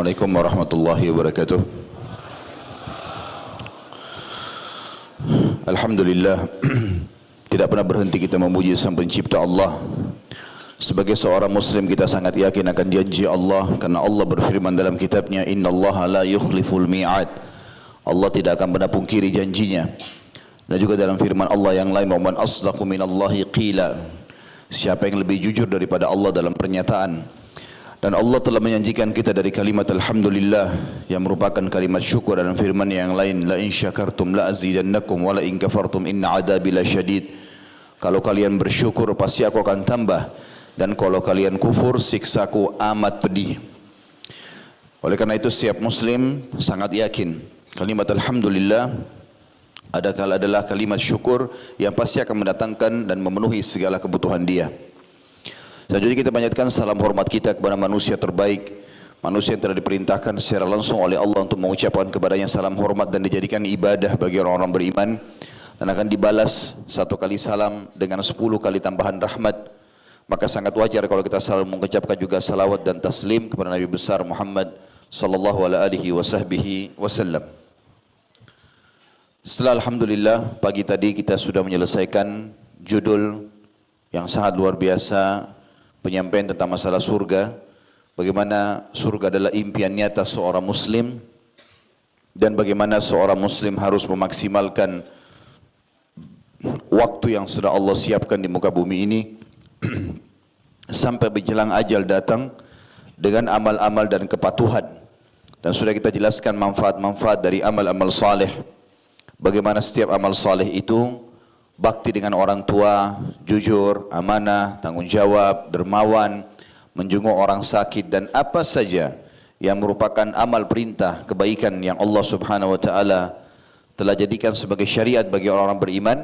Assalamualaikum warahmatullahi wabarakatuh. Alhamdulillah, tidak pernah berhenti kita memuji Sang Pencipta Allah. Sebagai seorang muslim kita sangat yakin akan janji Allah, karena Allah berfirman dalam kitabnya, innallaha la yukhliful mi'ad. Allah tidak akan pernah pungkiri janjinya. Dan juga dalam firman Allah yang lain, wa man asdaqu minallahi qila. Siapa yang lebih jujur daripada Allah dalam pernyataan? Dan Allah telah menjanjikan kita dari kalimat Alhamdulillah yang merupakan kalimat syukur, dalam firman yang lain, la in syakartum la azidannakum wa la in kafartum inna adabi lasyadid. Kalau kalian bersyukur pasti aku akan tambah, dan kalau kalian kufur siksaku amat pedih. Oleh karena itu setiap muslim sangat yakin kalimat Alhamdulillah adalah kalimat syukur yang pasti akan mendatangkan dan memenuhi segala kebutuhan dia. Selanjutnya kita panjatkan salam hormat kita kepada manusia terbaik, manusia yang telah diperintahkan secara langsung oleh Allah untuk mengucapkan kepadanya salam hormat dan dijadikan ibadah bagi orang-orang beriman, dan akan dibalas satu kali salam dengan 10 kali tambahan rahmat. Maka sangat wajar kalau kita selalu mengucapkan juga salawat dan taslim kepada Nabi besar Muhammad sallallahu alaihi wasallam. Setelah Alhamdulillah, pagi tadi kita sudah menyelesaikan judul yang sangat luar biasa, penyampaian tentang masalah surga, bagaimana surga adalah impian nyata seorang muslim, dan bagaimana seorang muslim harus memaksimalkan waktu yang sudah Allah siapkan di muka bumi ini sampai menjelang ajal datang dengan amal-amal dan kepatuhan. Dan sudah kita jelaskan manfaat-manfaat dari amal-amal saleh, bagaimana setiap amal saleh itu bakti dengan orang tua, jujur, amanah, tanggung jawab, dermawan, menjenguk orang sakit, dan apa saja yang merupakan amal perintah kebaikan yang Allah subhanahu wa ta'ala telah jadikan sebagai syariat bagi orang-orang beriman.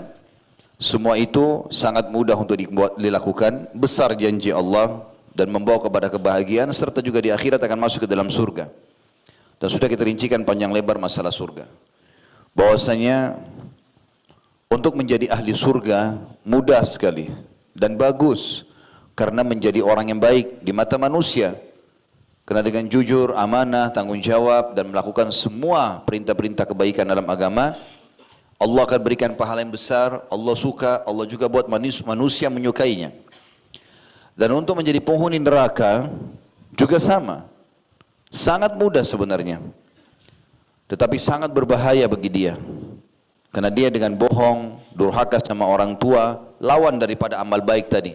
Semua itu sangat mudah untuk dilakukan, besar janji Allah, dan membawa kepada kebahagiaan, serta juga di akhirat akan masuk ke dalam surga. Dan sudah kita rincikan panjang lebar masalah surga, bahwasanya untuk menjadi ahli surga mudah sekali dan bagus, karena menjadi orang yang baik di mata manusia. Karena dengan jujur, amanah, tanggung jawab, dan melakukan semua perintah-perintah kebaikan dalam agama, Allah akan berikan pahala yang besar. Allah suka, Allah juga buat manusia menyukainya. Dan untuk menjadi penghuni neraka juga sama, sangat mudah sebenarnya, tetapi sangat berbahaya bagi dia. Karena dia dengan bohong, durhaka sama orang tua, lawan daripada amal baik tadi.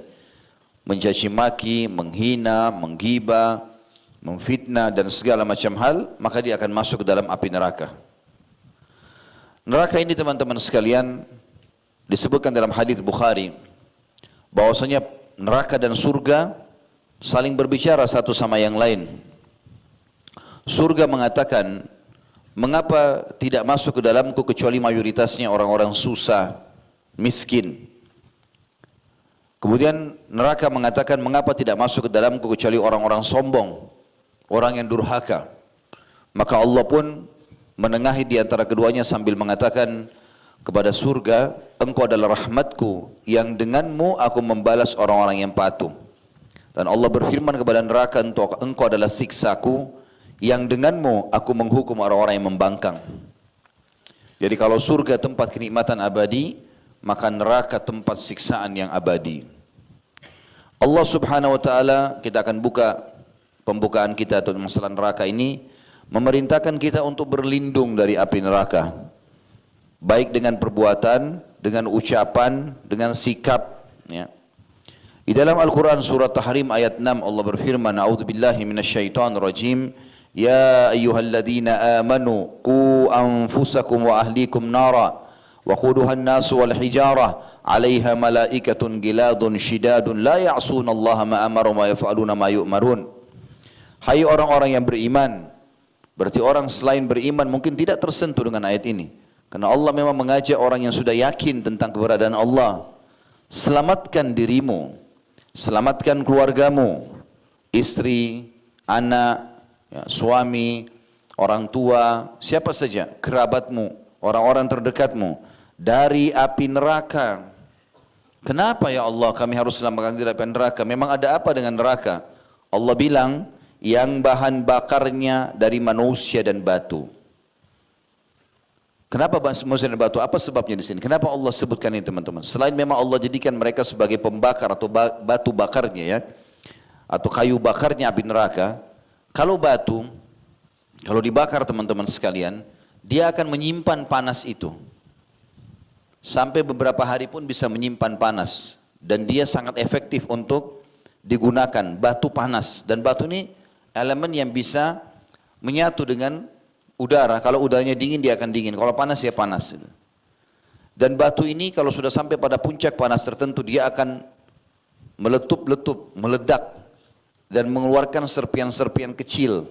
Mencaci maki, menghina, menggibah, memfitnah, dan segala macam hal, maka dia akan masuk ke dalam api neraka. Neraka ini teman-teman sekalian, disebutkan dalam hadis Bukhari, bahwasanya neraka dan surga saling berbicara satu sama yang lain. Surga mengatakan, mengapa tidak masuk ke dalamku kecuali mayoritasnya orang-orang susah, miskin. Kemudian neraka mengatakan, mengapa tidak masuk ke dalamku kecuali orang-orang sombong, orang yang durhaka. Maka Allah pun menengahi di antara keduanya sambil mengatakan kepada surga, engkau adalah rahmatku yang denganmu aku membalas orang-orang yang patuh. Dan Allah berfirman kepada neraka, engkau adalah siksaku yang denganmu aku menghukum orang-orang yang membangkang. Jadi kalau surga tempat kenikmatan abadi, maka neraka tempat siksaan yang abadi. Allah subhanahu wa ta'ala, kita akan buka pembukaan kita untuk masalah neraka ini, memerintahkan kita untuk berlindung dari api neraka, baik dengan perbuatan, dengan ucapan, dengan sikap, ya. Di dalam Al-Quran surat Tahrim ayat 6 Allah berfirman, a'udzubillahi minasyaitonir rajim, ya ayyuhalladzina amanu qu anfusakum wa ahlikum nara wa quduhan nasu wal hijarah 'alaiha malaikatun giladun shidadun la ya'sunallaha ma amara wa yaf'aluna ma yu'marun. Hai orang-orang yang beriman. Berarti orang selain beriman mungkin tidak tersentuh dengan ayat ini, karena Allah memang mengajak orang yang sudah yakin tentang keberadaan Allah. Selamatkan dirimu, selamatkan keluargamu, istri, anak, ya, suami, orang tua, siapa saja, kerabatmu, orang-orang terdekatmu, dari api neraka. Kenapa ya Allah kami harus selamatkan dari api neraka? Memang ada apa dengan neraka? Allah bilang, yang bahan bakarnya dari manusia dan batu. Kenapa manusia dan batu? Apa sebabnya di sini? Kenapa Allah sebutkan ini teman-teman? Selain memang Allah jadikan mereka sebagai pembakar atau batu bakarnya ya, atau kayu bakarnya api neraka. Kalau batu, kalau dibakar teman-teman sekalian, dia akan menyimpan panas itu. Sampai beberapa hari pun bisa menyimpan panas. Dan dia sangat efektif untuk digunakan, batu panas. Dan batu ini elemen yang bisa menyatu dengan udara. Kalau udaranya dingin dia akan dingin, kalau panas ya panas. Dan batu ini kalau sudah sampai pada puncak panas tertentu dia akan meletup-letup, meledak dan mengeluarkan serpian-serpian kecil.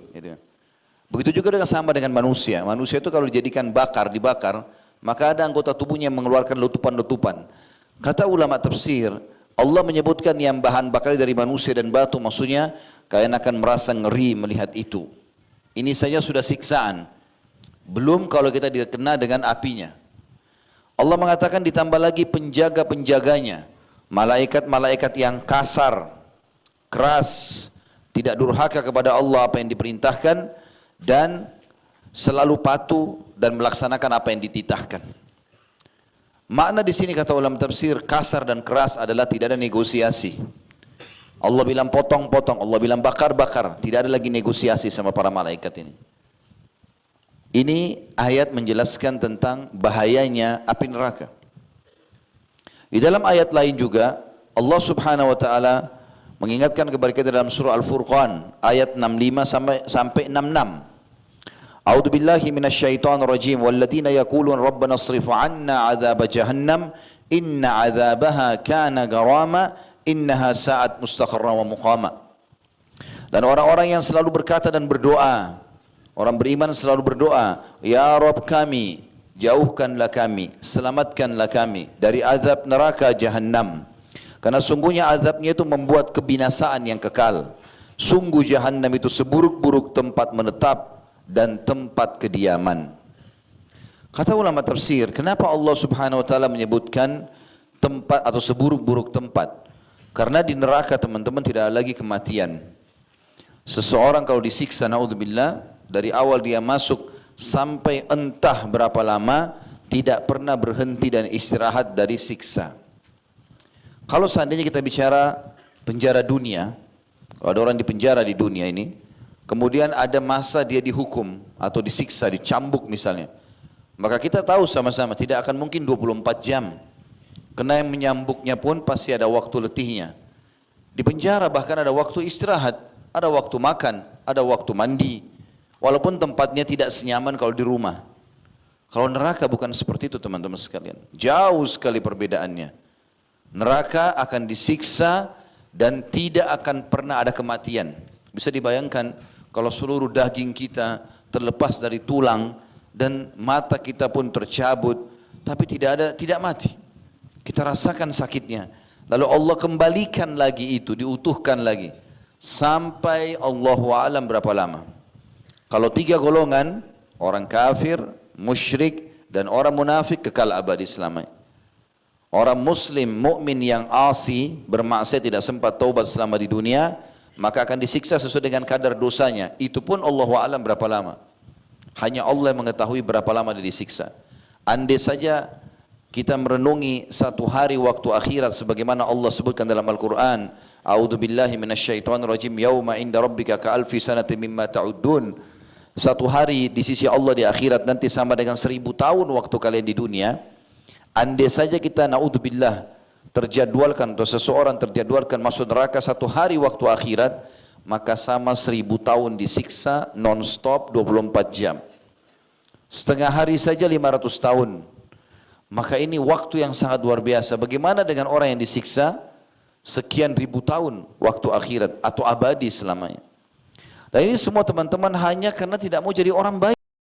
Begitu juga sama dengan manusia. Manusia itu kalau dijadikan dibakar, maka ada anggota tubuhnya yang mengeluarkan letupan-letupan. Kata ulama tafsir, Allah menyebutkan yang bahan bakar dari manusia dan batu, maksudnya kalian akan merasa ngeri melihat itu. Ini saja sudah siksaan. Belum kalau kita dikena dengan apinya. Allah mengatakan ditambah lagi penjaga-penjaganya. Malaikat-malaikat yang kasar, keras, tidak durhaka kepada Allah apa yang diperintahkan, dan selalu patuh dan melaksanakan apa yang dititahkan. Makna di sini kata ulama tafsir, kasar dan keras adalah tidak ada negosiasi. Allah bilang potong-potong, Allah bilang bakar-bakar, tidak ada lagi negosiasi sama para malaikat ini. Ini ayat menjelaskan tentang bahayanya api neraka. Di dalam ayat lain juga Allah Subhanahu wa taala mengingatkan kepada kita dalam surah Al-Furqan ayat 65 sampai 66. A'udzu billahi minasyaitonir rajim walladzina yaqulun rabbana shrif 'anna 'adzab jahannam inna 'adzabaha kana garama innaha sa'at mustaqarra wa muqama. Dan orang-orang yang selalu berkata dan berdoa, orang beriman selalu berdoa, ya Rabb kami, jauhkanlah kami, selamatkanlah kami dari azab neraka jahannam. Karena sungguhnya azabnya itu membuat kebinasaan yang kekal. Sungguh jahannam itu seburuk-buruk tempat menetap dan tempat kediaman. Kata ulama tafsir, kenapa Allah Subhanahu wa taala menyebutkan tempat atau seburuk-buruk tempat? Karena di neraka teman-teman tidak ada lagi kematian. Seseorang kalau disiksa naudzubillah, dari awal dia masuk sampai entah berapa lama tidak pernah berhenti dan istirahat dari siksa. Kalau seandainya kita bicara penjara dunia, kalau ada orang di penjara di dunia ini, kemudian ada masa dia dihukum atau disiksa, dicambuk misalnya. Maka kita tahu sama-sama tidak akan mungkin 24 jam. Karena yang menyambuknya pun pasti ada waktu letihnya. Di penjara bahkan ada waktu istirahat, ada waktu makan, ada waktu mandi. Walaupun tempatnya tidak senyaman kalau di rumah. Kalau neraka bukan seperti itu teman-teman sekalian. Jauh sekali perbedaannya. Neraka akan disiksa dan tidak akan pernah ada kematian. Bisa dibayangkan kalau seluruh daging kita terlepas dari tulang dan mata kita pun tercabut, tapi tidak mati. Kita rasakan sakitnya. Lalu Allah kembalikan lagi itu, diutuhkan lagi. Sampai Allahu a'lam berapa lama. Kalau 3 golongan, orang kafir, musyrik, dan orang munafik kekal abadi selamanya. Orang muslim, mukmin yang asi, bermaksiat tidak sempat taubat selama di dunia, maka akan disiksa sesuai dengan kadar dosanya. Itu pun Allahu a'lam berapa lama. Hanya Allah yang mengetahui berapa lama dia disiksa. Andai saja kita merenungi satu hari waktu akhirat sebagaimana Allah sebutkan dalam Al-Quran, A'udzu billahi minasyaitonir rajim, yauma inda rabbika ka'alfi sanatin mimma ta'uddun. Satu hari di sisi Allah di akhirat nanti sama dengan 1000 tahun waktu kalian di dunia. Andai saja kita naudzubillah terjadwalkan atau seseorang terjadwalkan masuk neraka satu hari waktu akhirat, maka sama 1000 tahun disiksa non-stop 24 jam. Setengah hari saja 500 tahun. Maka ini waktu yang sangat luar biasa. Bagaimana dengan orang yang disiksa sekian ribu tahun waktu akhirat atau abadi selamanya. Dan ini semua teman-teman hanya karena tidak mau jadi orang baik.